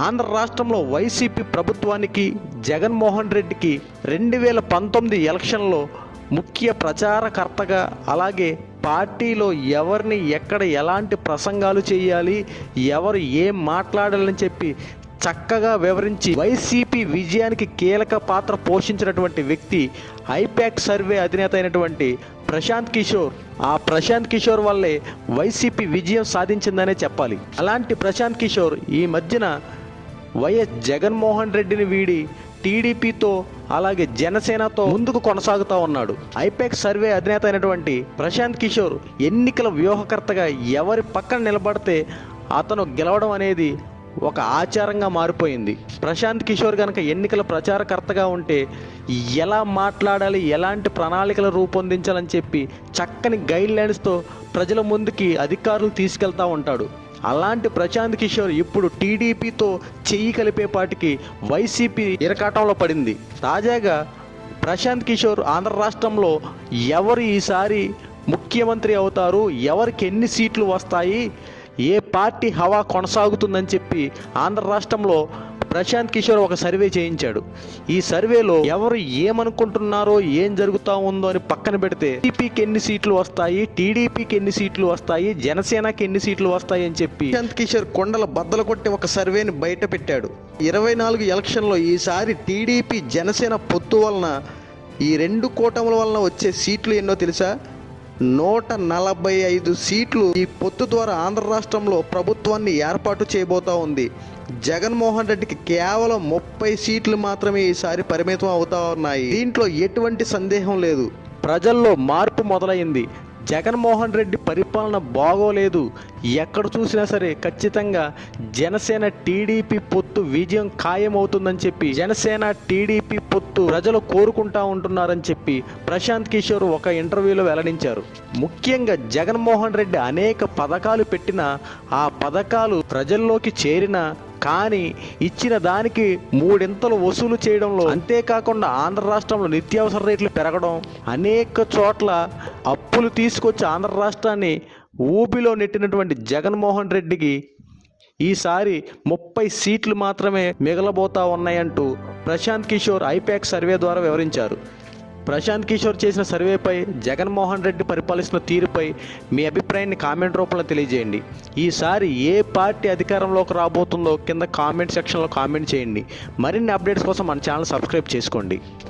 ఆంధ్ర రాష్ట్రంలో వైసీపీ ప్రభుత్వానికి జగన్మోహన్ రెడ్డికి 2019 ఎలక్షన్లో ముఖ్య ప్రచారకర్తగా, అలాగే పార్టీలో ఎవరిని ఎక్కడ ఎలాంటి ప్రసంగాలు చేయాలి, ఎవరు ఏం మాట్లాడాలని చెప్పి చక్కగా వివరించి వైసీపీ విజయానికి కీలక పాత్ర పోషించినటువంటి వ్యక్తి ఐపాక్ సర్వే అధినేత అయినటువంటి ప్రశాంత్ కిషోర్. ఆ ప్రశాంత్ కిషోర్ వల్లే వైసీపీ విజయం సాధించిందనే చెప్పాలి. అలాంటి ప్రశాంత్ కిషోర్ ఈ మధ్యన వైఎస్ జగన్మోహన్ రెడ్డిని వీడి టీడీపీతో అలాగే జనసేనతో ముందుకు కొనసాగుతూ ఉన్నాడు. ఐపాక్ సర్వే అధినేత అయినటువంటి ప్రశాంత్ కిషోర్ ఎన్నికల వ్యూహకర్తగా ఎవరి పక్కన నిలబడితే అతను గెలవడం అనేది ఒక ఆచారంగా మారిపోయింది. ప్రశాంత్ కిషోర్ కనుక ఎన్నికల ప్రచారకర్తగా ఉంటే ఎలా మాట్లాడాలి, ఎలాంటి ప్రణాళికలు రూపొందించాలని చెప్పి చక్కని గైడ్లైన్స్తో ప్రజల ముందుకి అధికారులు తీసుకెళ్తూ ఉంటాడు. అలాంటి ప్రశాంత్ కిషోర్ ఇప్పుడు టీడీపీతో చెయ్యి కలిపేపాటికి వైసీపీ ఇరకాటంలో పడింది. తాజాగా ప్రశాంత్ కిషోర్ ఆంధ్ర రాష్ట్రంలో ఎవరు ఈసారి ముఖ్యమంత్రి అవుతారు, ఎవరికి ఎన్ని సీట్లు వస్తాయి, ఏ పార్టీ హవా కొనసాగుతుందని చెప్పి ఆంధ్ర రాష్ట్రంలో ప్రశాంత్ కిషోర్ ఒక సర్వే చేయించాడు. ఈ సర్వేలో ఎవరు ఏమనుకుంటున్నారో, ఏం జరుగుతూ ఉందో అని పక్కన పెడితే టీడీపీకి ఎన్ని సీట్లు వస్తాయి, టీడీపీకి ఎన్ని సీట్లు వస్తాయి, జనసేనకి ఎన్ని సీట్లు వస్తాయి అని చెప్పి ప్రశాంత్ కిషోర్ కొండల బద్దలు కొట్టి ఒక సర్వేని బయట పెట్టాడు. 24 ఎలక్షన్లో ఈసారి టీడీపీ జనసేన పొత్తు వలన ఈ రెండు కూటముల వలన వచ్చే సీట్లు ఎన్నో తెలుసా? 145 సీట్లు ఈ పొత్తు ద్వారా ఆంధ్ర రాష్ట్రంలో ప్రభుత్వాన్ని ఏర్పాటు చేయబోతా ఉంది. జగన్మోహన్ రెడ్డికి కేవలం 30 సీట్లు మాత్రమే ఈసారి పరిమితం అవుతా ఉన్నాయి. దీంట్లో ఎటువంటి సందేహం లేదు. ప్రజల్లో మార్పు మొదలైంది. జగన్మోహన్ రెడ్డి పరిపాలన బాగోలేదు, ఎక్కడ చూసినా సరే ఖచ్చితంగా జనసేన టీడీపీ పొత్తు విజయం ఖాయమవుతుందని చెప్పి జనసేన టీడీపీ పొత్తు ప్రజలు కోరుకుంటా ఉంటున్నారని చెప్పి ప్రశాంత్ కిషోర్ ఒక ఇంటర్వ్యూలో వెల్లడించారు. ముఖ్యంగా జగన్మోహన్ రెడ్డి అనేక పథకాలు పెట్టినా ఆ పథకాలు ప్రజల్లోకి చేరినా కానీ ఇచ్చిన దానికి 3 వసూలు చేయడంలో, అంతేకాకుండా ఆంధ్ర రాష్ట్రంలో నిత్యావసర రేట్లు పెరగడం, అనేక చోట్ల అప్పులు తీసుకొచ్చి ఆంధ్ర రాష్ట్రాన్ని ఊబిలో నెట్టినటువంటి జగన్మోహన్ రెడ్డికి ఈసారి 30 సీట్లు మాత్రమే మిగలబోతా ఉన్నాయంటూ ప్రశాంత్ కిషోర్ ఐపాక్ సర్వే ద్వారా వివరించారు. ప్రశాంత్ కిషోర్ చేసిన సర్వేపై, జగన్మోహన్ రెడ్డి పరిపాలిస్తున్న తీరుపై మీ అభిప్రాయాన్ని కామెంట్ రూపంలో తెలియజేయండి. ఈసారి ఏ పార్టీ అధికారంలోకి రాబోతుందో కింద కామెంట్ సెక్షన్లో కామెంట్ చేయండి. మరిన్ని అప్డేట్స్ కోసం మన ఛానల్ సబ్స్క్రైబ్ చేసుకోండి.